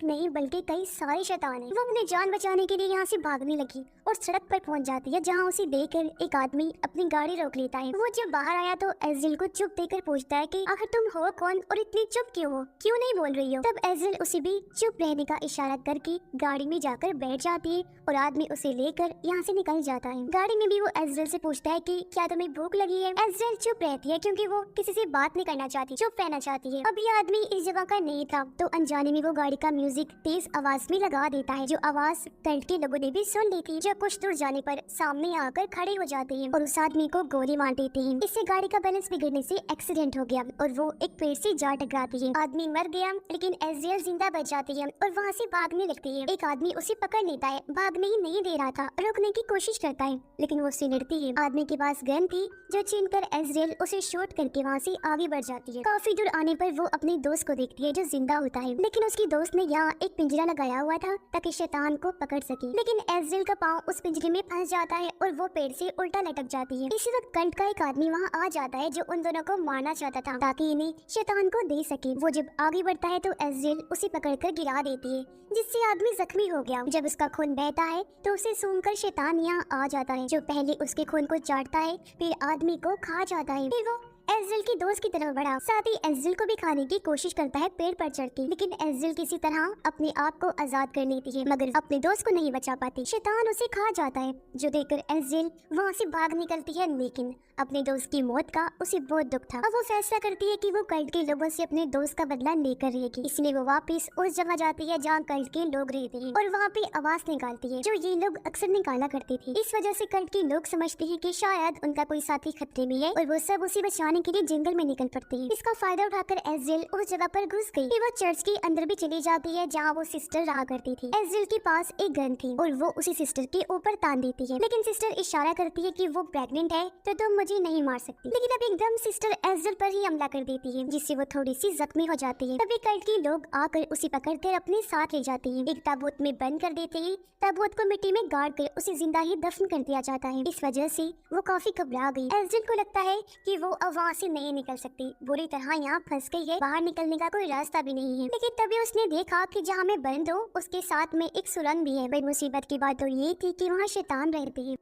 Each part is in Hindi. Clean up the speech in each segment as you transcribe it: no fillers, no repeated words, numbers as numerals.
एक नहीं बल्कि कई सारे शैतान हैं। वो अपनी जान बचाने के लिए यहाँ से भागने लगी और सड़क पर पहुंच जाती है, जहाँ उसे देखकर एक आदमी अपनी गाड़ी रोक लेता है। वो जब बाहर आया तो एज़िल को चुप देखकर पूछता है कि आखिर तुम हो कौन और इतनी चुप क्यों हो, क्यों नहीं बोल रही हो। तब एज़िल उसे भी चुप रहने का इशारा करके गाड़ी में जाकर बैठ जाती है और आदमी उसे लेकर यहाँ से निकल जाता है। गाड़ी में भी वो एज़िल से पूछता है कि क्या तुम्हें भूख लगी है। एज़िल चुप रहती है क्योंकि वो किसी से बात नहीं करना चाहती, चुप रहना चाहती है। अब ये आदमी इस जगह का नहीं था तो अनजाने में वो गाड़ी का म्यूजिक तेज आवाज में लगा देता है, जो आवाज कल्ट के लोगों ने भी सुन ली थी, जो कुछ दूर जाने पर सामने आकर खड़े हो जाते हैं और उस आदमी को गोली मार देते हैं। इससे गाड़ी का बैलेंस बिगड़ने से एक्सीडेंट हो गया और वो एक पेड़ से जा टकराती है। आदमी मर गया लेकिन एज़िल जिंदा बच जाती है और वहाँ से भागने लगती है। एक आदमी उसे पकड़ लेता है, भागने ही नहीं दे रहा था, रोकने की कोशिश करता है लेकिन वो उससे लड़ती है। आदमी के पास गन थी जो छीनकर एज़िल उसे शूट करके वहाँ से आगे बढ़ जाती है। काफी दूर आने पर वो अपने दोस्त को देखती है जो जिंदा होता है, लेकिन उसकी दोस्त ने यहाँ एक पिंजरा लगाया हुआ था ताकि शैतान को पकड़ सके। लेकिन एज़िल का पाँव उस पिंजरे में फंस जाता है और वो पेड़ से उल्टा लटक जाती है। इसी वक्त कंट का एक आदमी वहाँ आ जाता है जो उन दोनों को मारना चाहता था ताकि इन्हें शैतान को दे सके। वो जब आगे बढ़ता है तो एज़िल उसे पकड़कर गिरा देती है, जिससे आदमी जख्मी हो गया। जब उसका खून बहता है तो उसे सूंघकर शैतान यहाँ आ जाता है, जो पहले उसके खून को चाटता है फिर आदमी को खा जाता है। फिर वो एज़िल की दोस्त की तरफ बढ़ा, साथ ही एज़िल को भी खाने की कोशिश करता है पेड़ पर चढ़ के, लेकिन एज़िल किसी तरह अपने आप को आजाद कर लेती है मगर अपने दोस्त को नहीं बचा पाती। शैतान उसे खा जाता है, जो देखकर एज़िल वहाँ से भाग निकलती है, लेकिन अपने दोस्त की मौत का उसे बहुत दुख था। अब वो फैसला करती है कि वो कल्ट के लोगों से अपने दोस्त का बदला लेकर रहेगी, इसलिए वो वापस उस जगह जाती है जहाँ कल्ट के लोग रहते हैं और वहाँ पे आवाज निकालती है जो ये लोग अक्सर निकाला करते थे। इस वजह से कल्ट के लोग समझते हैं कि शायद उनका कोई साथी खतरे में है और वो सब उसे बचाने के लिए जंगल में निकल पड़ते हैं। इसका फायदा उठाकर एज़िल उस जगह पर घुस गई। फिर वो चर्च के अंदर भी चली जाती है जहाँ वो सिस्टर रहा करती थी। एज़िल के पास एक गन थी और वो उसी सिस्टर के ऊपर तान देती है, लेकिन सिस्टर इशारा करती है कि वो प्रेग्नेंट है तो तुम मुझे नहीं मार सकती। लेकिन अब एकदम सिस्टर एज़िल पर ही हमला कर देती है, जिससे वो थोड़ी सी जख्मी हो जाती है। तभी कल्ट के लोग आकर उसे पकड़कर अपने साथ ले जाते हैं, एक ताबूत में बंद कर देते हैं। ताबूत को मिट्टी में गाड़ कर उसे जिंदा ही दफन कर दिया जाता है। इस वजह से वो काफी घबरा गई। एज़िल को लगता है कि वो अब वहाँ से नहीं निकल सकती, बुरी तरह यहाँ फंस गई है, बाहर निकलने का कोई रास्ता भी नहीं है। लेकिन तभी उसने देखा कि जहाँ मैं बंद हूँ उसके साथ में एक सुरंग भी है। बड़ी मुसीबत की बात तो ये थी कि वहाँ शैतान रहते हैं।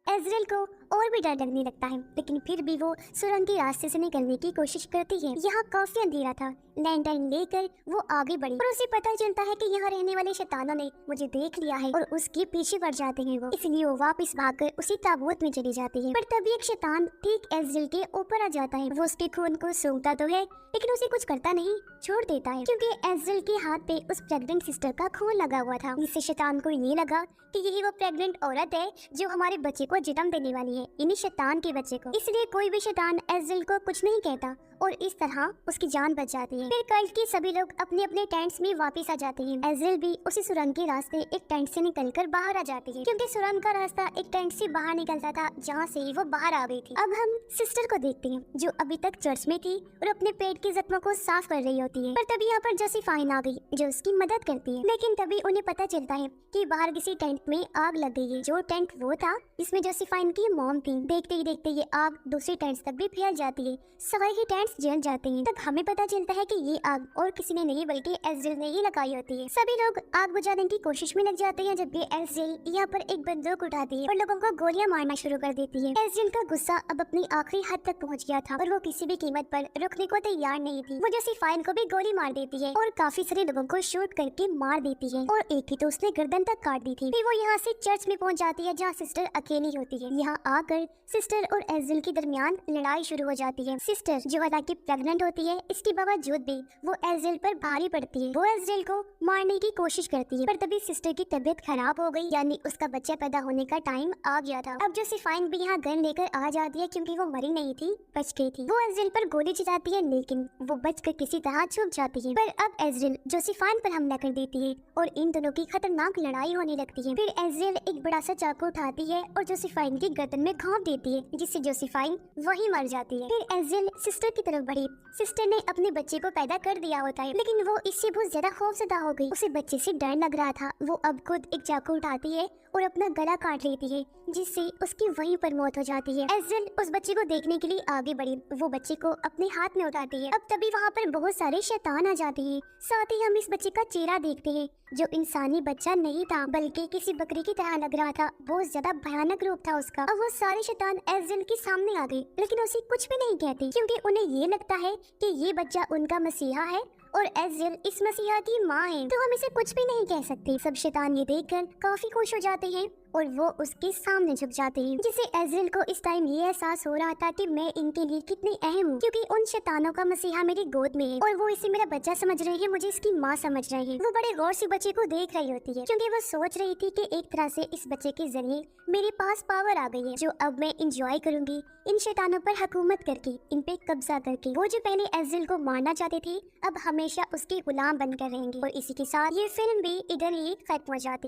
एज़िल को और भी डर लगने लगता है, लेकिन फिर भी वो सुरंग के रास्ते से निकलने की कोशिश करती है। यहाँ काफी अंधेरा था, लैंटर्न लेकर वो आगे बढ़ी और उसे पता चलता है कि यहाँ रहने वाले शैतानों ने मुझे देख लिया है और उसके पीछे बढ़ जाते हैं वो, इसलिए वो वापस भागकर उसी ताबूत में चली जाती है। पर तभी एक शैतान ठीक एज़िल के ऊपर आ जाता है। वो उसके खून को सूंघता तो है लेकिन उसे कुछ करता नहीं, छोड़ देता है, क्योंकि एज़िल के हाथ पे उस प्रेग्नेंट सिस्टर का खून लगा हुआ था। इससे शैतान को ये लगा कि यही वो प्रेग्नेंट औरत है जो हमारे बच्चे को जन्म देने वाली है, इन्हीं शैतान के बच्चे को। इसलिए कोई भी शैतान एज़िल को कुछ नहीं कहता और इस तरह उसकी जान बच जाती है। फिर कल्ट के सभी लोग अपने अपने टेंट्स में वापस आ जाते हैं। एज़िल भी उसी सुरंग के रास्ते एक टेंट से निकलकर बाहर आ जाती है, क्योंकि सुरंग का रास्ता एक टेंट से बाहर निकलता था जहाँ से वो बाहर आ गई थी। अब हम सिस्टर को देखते हैं जो अभी तक चर्च में थी और अपने पेट के जख्मों को साफ कर रही होती है। पर तभी यहाँ पर जोसेफाइन आ गई जो उसकी मदद करती है, लेकिन तभी उन्हें पता चलता है कि बाहर किसी टेंट में आग लग गई है। जो टेंट वो था इसमें जोसेफाइन की मॉम थी। देखते ही देखते ये आग दूसरी टेंट्स तक भी फैल जाती है, सभी ही टेंट्स जल जाते हैं। तब हमें पता चलता है कि ये आग और किसी ने नहीं बल्कि एज़िल ने ही लगाई होती है। सभी लोग आग बुझाने की कोशिश में लग जाते हैं, जबकि एज़िल यहाँ पर एक बंदूक उठाती है और लोगों को गोलियां मारना शुरू कर देती है। एज़िल का गुस्सा अब अपनी आखिरी हद तक पहुँच गया था और वो किसी भी कीमत पर रुकने को तैयार नहीं थी। वो जोसेफाइन को भी गोली मार देती है और काफी सारे लोगों को शूट करके मार देती है और एक ही तो उसने गर्दन तक काट दी थी। फिर वो यहाँ से चर्च में पहुँच जाती है जहाँ सिस्टर अकेली होती है। यहाँ आकर सिस्टर और एज़िल के दरमियान लड़ाई शुरू हो जाती है। सिस्टर जो हालांकि प्रेग्नेंट होती है, इसके बावजूद भी वो एज़िल पर भारी पड़ती है। वो एज़िल को मारने की कोशिश करती है, पर तभी सिस्टर की तबीयत खराब हो गई, यानी उसका बच्चा पैदा होने का टाइम आ गया था। अब जोसेफाइन भी यहाँ गन लेकर आ जाती है, क्योंकि वो मरी नहीं थी, बच गई थी। वो एज़िल पर गोली चलाती है, लेकिन वो बचकर किसी तरह छुप जाती है। पर अब एज़िल जोसेफाइन पर हमला कर देती है और इन दोनों की खतरनाक लड़ाई होने लगती है। फिर एज़िल एक बड़ा सा चाकू उठाती है और जोसेफाइन की गर्दन में घोंप देती है, जिससे जोसेफाइन वही मर जाती है। फिर एज़िल सिस्टर की तरफ बढ़ी। सिस्टर ने अपने बच्चे को पैदा कर दिया होता है, लेकिन वो इससे बहुत ज्यादा खौफजदा हो गई। उसे बच्चे से डर लग रहा था। वो अब खुद एक चाकू उठाती है और अपना गला काट लेती है, जिससे उसकी वहीं पर मौत हो जाती है। एज़िल उस बच्चे को देखने के लिए आगे बढ़ी। वो बच्चे को अपने हाथ में उठाती है। अब तभी वहाँ पर बहुत सारे शैतान आ जाते हैं। साथ ही हम इस बच्चे का चेहरा देखते हैं, जो इंसानी बच्चा नहीं था बल्कि किसी बकरी की तरह लग रहा था। बहुत ज्यादा भयानक रूप था उसका। अब वो सारे शैतान एज़िल के सामने आ गए, लेकिन उसे कुछ भी नहीं कहते, क्योंकि उन्हें ये लगता है कि ये बच्चा उनका मसीहा है और एज़िल इस मसीहा की माँ है, तो हम इसे कुछ भी नहीं कह सकते। सब शैतान ये देखकर काफी खुश हो जाते हैं और वो उसके सामने झुक जाते हैं, जिसे एज़िल को इस टाइम ये एहसास हो रहा था कि मैं इनके लिए कितनी अहम हूँ, क्योंकि उन शैतानों का मसीहा मेरी गोद में है और वो इसे मेरा बच्चा समझ रहे हैं, मुझे इसकी माँ समझ रहे हैं। वो बड़े गौर से बच्चे को देख रही होती है, क्योंकि वो सोच रही थी कि एक तरह से इस बच्चे के जरिए मेरे पास पावर आ गई है, जो अब मैं इंजॉय करूंगी इन शैतानों पर हुकूमत करके, इन पे कब्जा करके। वो जो पहले एज़िल को मारना चाहते थे, अब हमेशा उसके गुलाम बनकर रहेंगे। और इसी के साथ ये फिल्म भी इधर ही खत्म हो जाती।